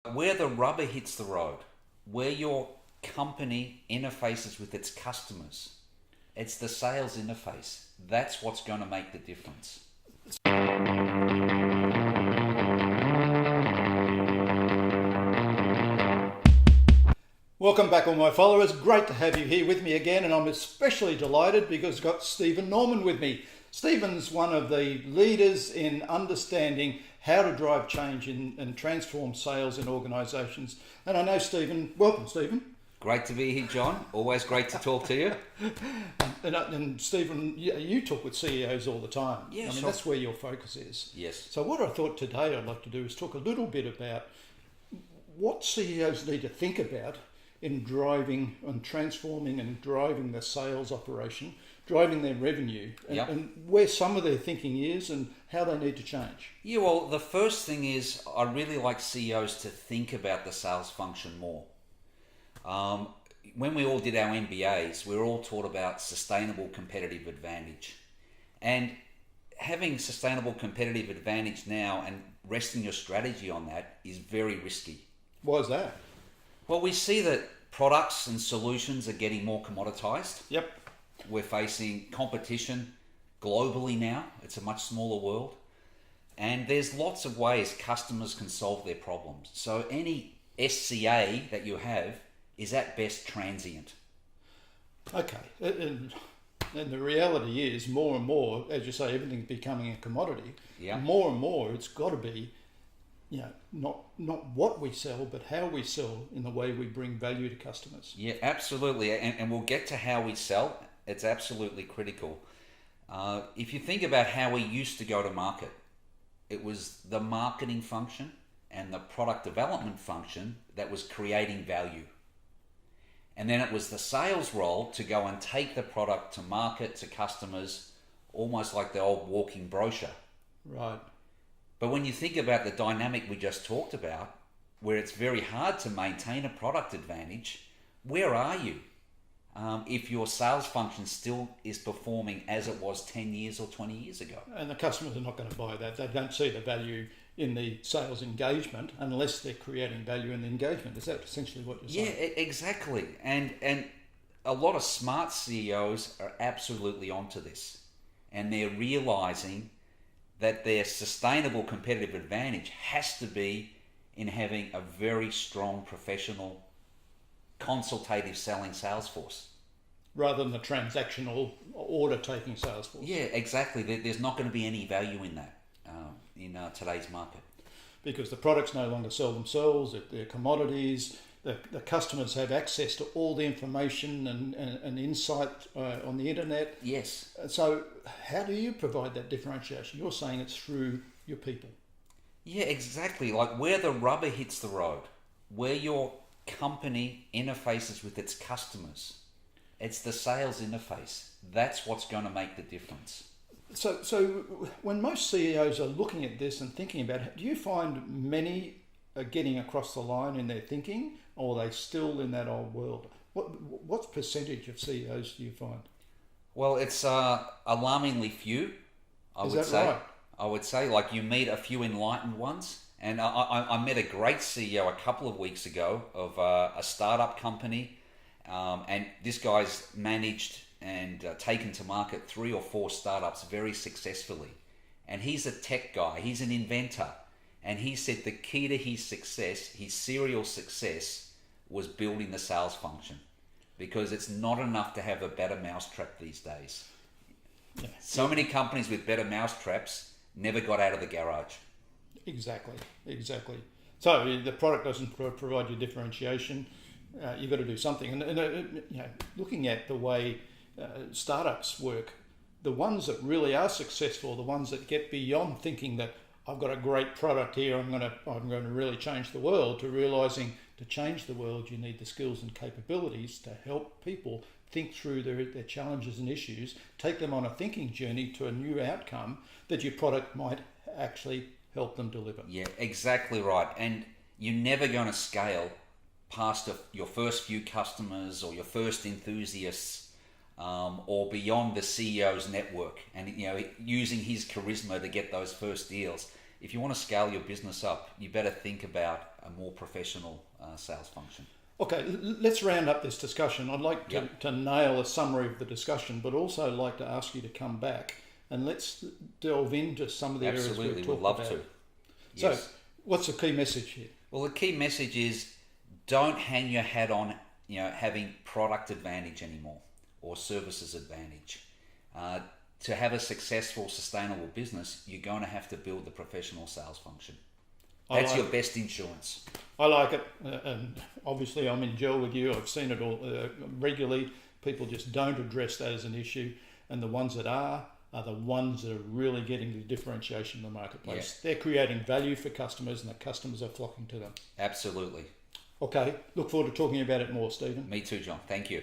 Where the rubber hits the road, where your company interfaces with its customers, it's the sales interface. That's what's going to make the difference. Welcome back, all my followers. Great to have you here with me again, and I'm especially delighted because I've got Stephen Norman with me. Stephen's one of the leaders in understanding how to drive change and transform sales in organisations. And I know Stephen. Welcome, Stephen. Great to be here, John. Always great to talk to you. And Stephen, you talk with CEOs all the time. Yeah, I mean, sure. that's where your focus is. Yes. So what I thought today I'd like to do is talk a little bit about what CEOs need to think about in driving and transforming and driving the sales operation, driving their revenue, and where some of their thinking is and how they need to change. Yeah, well, the first thing is I really like CEOs to think about the sales function more. When we all did our MBAs, we were all taught about sustainable competitive advantage. And having sustainable competitive advantage now and resting your strategy on that is very risky. Why is that? Well, we see that products and solutions are getting more commoditized. Yep. We're facing competition globally now. It's a much smaller world. And there's lots of ways customers can solve their problems. So any SCA that you have is at best transient. Okay. And the reality is more and more, as you say, everything's becoming a commodity. Yeah. More and more it's got to be, not what we sell, but how we sell in the way we bring value to customers. Yeah, absolutely. And we'll get to how we sell. It's absolutely critical. If you think about how we used to go to market, it was the marketing function and the product development function that was creating value. And then it was the sales role to go and take the product to market, to customers, almost like the old walking brochure. Right. But when you think about the dynamic we just talked about, where it's very hard to maintain a product advantage, where are you if your sales function still is performing as it was 10 years or 20 years ago? And the customers are not going to buy that. They don't see the value in the sales engagement unless they're creating value in the engagement. Is that essentially what you're saying? Yeah, exactly. And a lot of smart CEOs are absolutely onto this. And they're realizing that their sustainable competitive advantage has to be in having a very strong professional consultative selling sales force. Rather than the transactional order-taking sales force. Yeah, exactly. There's not going to be any value in that in today's market. Because the products no longer sell themselves, they're commodities, the customers have access to all the information and insight on the internet. Yes. So how do you provide that differentiation? You're saying it's through your people. Yeah, exactly. Like where the rubber hits the road, where your company interfaces with its customers, it's the sales interface. That's what's going to make the difference. So when most CEOs are looking at this and thinking about it, do you find many are getting across the line in their thinking, or are they still in that old world? What percentage of CEOs do you find? Well, it's alarmingly few, I would say. Right? I would say, like, you meet a few enlightened ones. And I met a great CEO a couple of weeks ago of a startup company. And this guy's managed and taken to market 3 or 4 startups very successfully. And he's a tech guy. He's an inventor. And he said the key to his success, his serial success, was building the sales function. Because it's not enough to have a better mousetrap these days. Yeah. So many companies with better mousetraps never got out of the garage. Exactly. So the product doesn't provide you differentiation. You've got to do something. And looking at the way startups work, the ones that really are successful, the ones that get beyond thinking that I've got a great product here, I'm going to really change the world, to realizing to change the world you need the skills and capabilities to help people think through their challenges and issues, take them on a thinking journey to a new outcome that your product might actually help them deliver. Yeah, exactly right. And you're never going to scale past your first few customers or your first enthusiasts or beyond the CEO's network and using his charisma to get those first deals. if you want to scale your business up, you better think about a more professional sales function. Okay, let's round up this discussion. I'd like to nail a summary of the discussion, but also like to ask you to come back and let's delve into some of the areas we've talked about. Absolutely, we'd love to. Yes. So, what's the key message here? Well, the key message is don't hang your hat on having product advantage anymore or services advantage. To have a successful, sustainable business, you're going to have to build the professional sales function. That's your best insurance. I like it, and obviously I'm in gel with you. I've seen it all regularly. People just don't address that as an issue, and the ones that are the ones that are really getting the differentiation in the marketplace. Yeah. They're creating value for customers, and the customers are flocking to them. Absolutely. Okay, look forward to talking about it more, Stephen. Me too, John. Thank you.